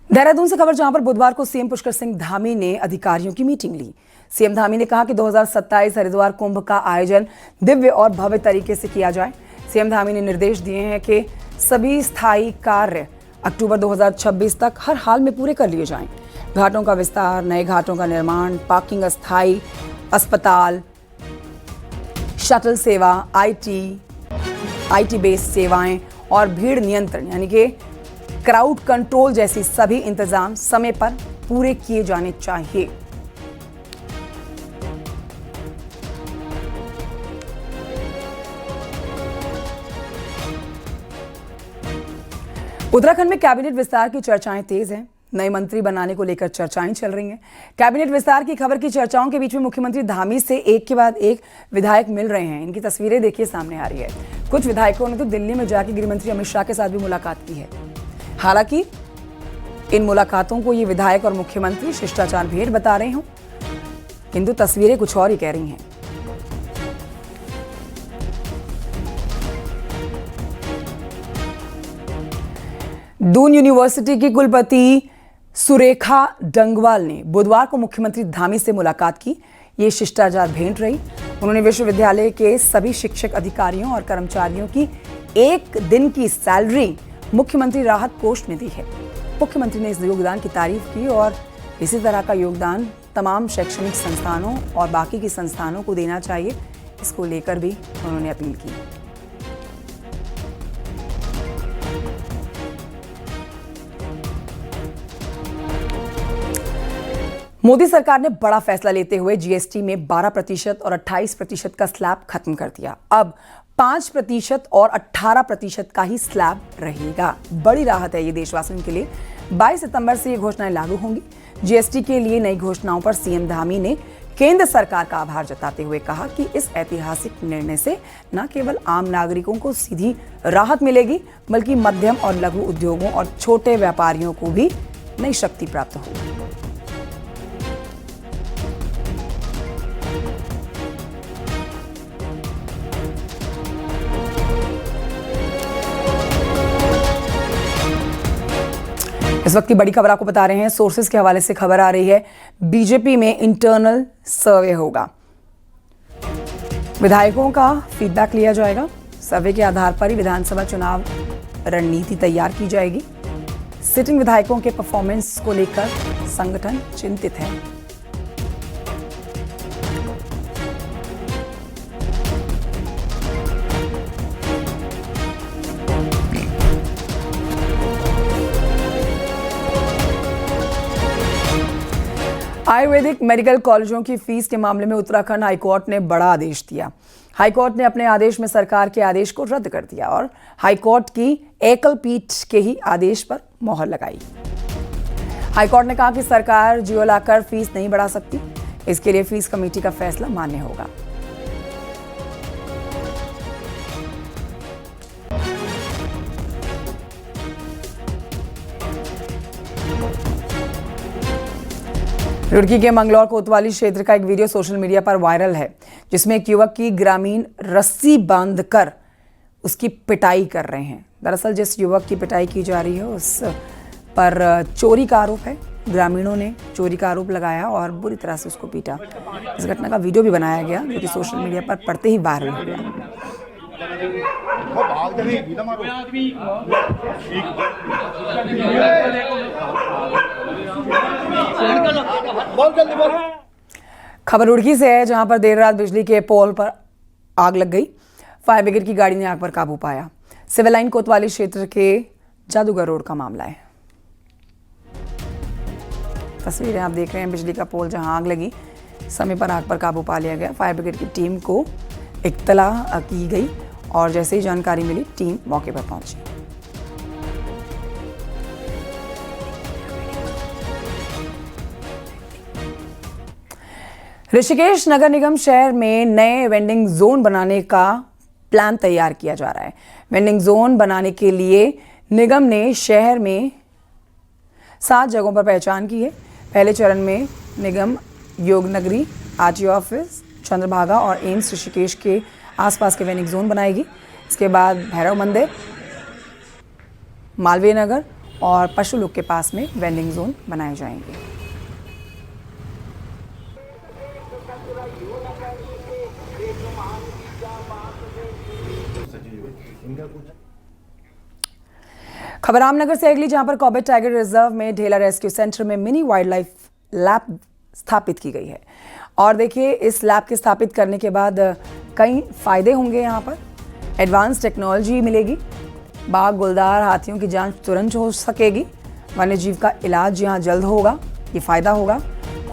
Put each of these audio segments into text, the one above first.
देहरादून से खबर, जहां पर बुधवार को सीएम पुष्कर सिंह धामी ने अधिकारियों की मीटिंग ली। सीएम धामी ने कहा कि 2027 हरिद्वार कुंभ का आयोजन दिव्य और भव्य तरीके से किया जाए। सीएम धामी ने निर्देश दिए हैं कि सभी स्थायी कार्य अक्टूबर 2026 तक हर हाल में पूरे कर लिए जाएं। घाटों का विस्तार, नए घाटों का निर्माण, पार्किंग, अस्थायी अस्पताल, शटल सेवा, आईटी बेस्ड सेवाएं और भीड़ नियंत्रण यानी कि क्राउड कंट्रोल जैसी सभी इंतजाम समय पर पूरे किए जाने चाहिए। उत्तराखंड में कैबिनेट विस्तार की चर्चाएं तेज हैं। नए मंत्री बनाने को लेकर चर्चाएं चल रही हैं। कैबिनेट विस्तार की खबर की चर्चाओं के बीच में मुख्यमंत्री धामी से एक के बाद एक विधायक मिल रहे हैं। इनकी तस्वीरें देखिए सामने आ रही है। कुछ विधायकों ने तो दिल्ली में जाकर गृह मंत्री अमित शाह के साथ भी मुलाकात की है। हालांकि इन मुलाकातों को ये विधायक और मुख्यमंत्री शिष्टाचार भेंट बता रहे हों, किंतु तस्वीरें कुछ और ही कह रही हैं। दून यूनिवर्सिटी की कुलपति सुरेखा डंगवाल ने बुधवार को मुख्यमंत्री धामी से मुलाकात की। ये शिष्टाचार भेंट रही। उन्होंने विश्वविद्यालय के सभी शिक्षक, अधिकारियों और कर्मचारियों की एक दिन की सैलरी मुख्यमंत्री राहत कोष में दी है। मुख्यमंत्री ने इस योगदान की तारीफ की और इसी तरह का योगदान तमाम शैक्षणिक संस्थानों और बाकी की संस्थानों को देना चाहिए, इसको लेकर भी उन्होंने अपील की। मोदी सरकार ने बड़ा फैसला लेते हुए जीएसटी में 12% और 28% का स्लैब खत्म कर दिया। अब 5% और 18% का ही स्लैब रहेगा। बड़ी राहत है ये देशवासियों के लिए। 22 सितंबर से ये घोषणाएं लागू होंगी। जीएसटी के लिए नई घोषणाओं पर सीएम धामी ने केंद्र सरकार का आभार जताते हुए कहा कि इस ऐतिहासिक निर्णय से न केवल आम नागरिकों को सीधी राहत मिलेगी, बल्कि मध्यम और लघु उद्योगों और छोटे व्यापारियों को भी नई शक्ति प्राप्त होगी। इस वक्त की बड़ी खबर आपको बता रहे हैं। सोर्सेज के हवाले से खबर आ रही है, बीजेपी में इंटरनल सर्वे होगा। विधायकों का फीडबैक लिया जाएगा। सर्वे के आधार पर ही विधानसभा चुनाव रणनीति तैयार की जाएगी। सिटिंग विधायकों के परफॉर्मेंस को लेकर संगठन चिंतित है। आयुर्वेदिक मेडिकल कॉलेजों की फीस के मामले में उत्तराखंड हाईकोर्ट ने बड़ा आदेश दिया। हाईकोर्ट ने अपने आदेश में सरकार के आदेश को रद्द कर दिया और हाईकोर्ट की एकल पीठ के ही आदेश पर मोहर लगाई। हाईकोर्ट ने कहा कि सरकार जियो लाकर फीस नहीं बढ़ा सकती। इसके लिए फीस कमेटी का फैसला मान्य होगा। रुड़की के मंगलौर कोतवाली क्षेत्र का एक वीडियो सोशल मीडिया पर वायरल है, जिसमें एक युवक की ग्रामीण रस्सी बांधकर उसकी पिटाई कर रहे हैं। दरअसल जिस युवक की पिटाई की जा रही है उस पर चोरी का आरोप है। ग्रामीणों ने चोरी का आरोप लगाया और बुरी तरह से उसको पीटा। इस घटना का वीडियो भी बनाया गया, जो कि सोशल मीडिया पर पड़ते ही वायरल हो गया। खबर रुड़की से है, जहां पर देर रात बिजली के पोल पर आग लग गई। फायर ब्रिगेड की गाड़ी ने आग पर काबू पाया। सिविल लाइन कोतवाली क्षेत्र के जादूगर रोड का मामला है। तस्वीरें आप देख रहे हैं, बिजली का पोल जहां आग लगी, समय पर आग पर काबू पा लिया गया। फायर ब्रिगेड की टीम को इत्तला की गई और जैसे ही जानकारी मिली टीम मौके पर पहुंची। ऋषिकेश नगर निगम शहर में नए वेंडिंग जोन बनाने का प्लान तैयार किया जा रहा है। वेंडिंग जोन बनाने के लिए निगम ने शहर में 7 जगहों पर पहचान की है। पहले चरण में निगम योगनगरी, आरटीओ ऑफिस, चंद्रभागा और एम्स ऋषिकेश के आसपास के वेंडिंग जोन बनाएगी। इसके बाद भैरव मंदिर, मालवीय नगर और पशु लोग के पास में वेंडिंग जोन बनाए जाएंगे। खबर रामनगर से अगली, जहां पर कॉर्बेट टाइगर रिजर्व में ढेला रेस्क्यू सेंटर में मिनी वाइल्ड लाइफ लैब स्थापित की गई है। और देखिए, इस लैब के स्थापित करने के बाद कई फायदे होंगे। यहाँ पर एडवांस टेक्नोलॉजी मिलेगी, बाघ गुलदार हाथियों की जांच तुरंत हो सकेगी, वन्य जीव का इलाज यहाँ जल्द होगा, ये फायदा होगा।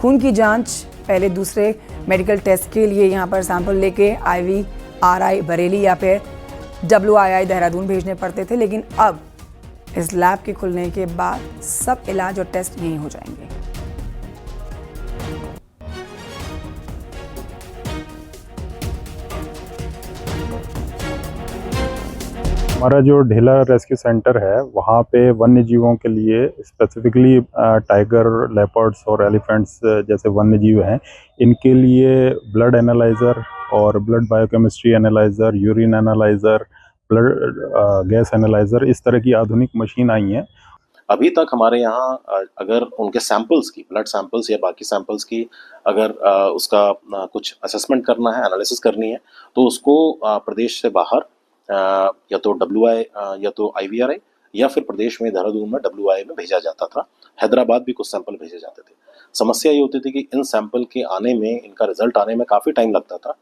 खून की जांच पहले दूसरे मेडिकल टेस्ट के लिए यहाँ पर सैंपल लेके IVRI बरेली या फिर WII देहरादून भेजने पड़ते थे, लेकिन अब इस लैब के खुलने के बाद सब इलाज और टेस्ट यहीं हो जाएंगे। हमारा जो ढेला रेस्क्यू सेंटर है वहाँ पे वन्य जीवों के लिए स्पेसिफिकली टाइगर, लेपर्ड्स और एलिफेंट्स जैसे वन्य जीव हैं, इनके लिए ब्लड एनालाइज़र और blood biochemistry analyser, urine analyser, blood gas analyser, इस तरह की आधुनिक मशीन आई हैं। अभी तक हमारे यहाँ अगर उनके सैंपल्स की, ब्लड सैंपल्स या बाकी सैंपल्स की अगर उसका कुछ असेसमेंट करना है, एनालिसिस करनी है, तो उसको प्रदेश से बाहर या तो WI या तो IVRI या फिर प्रदेश में देहरादून में WI में भेजा जाता था। हैदराबाद भी कुछ सैंपल भेजे जाते थे। समस्या ये होती थी कि इन सैंपल के आने में, इनका रिजल्ट आने में काफ़ी टाइम लगता था।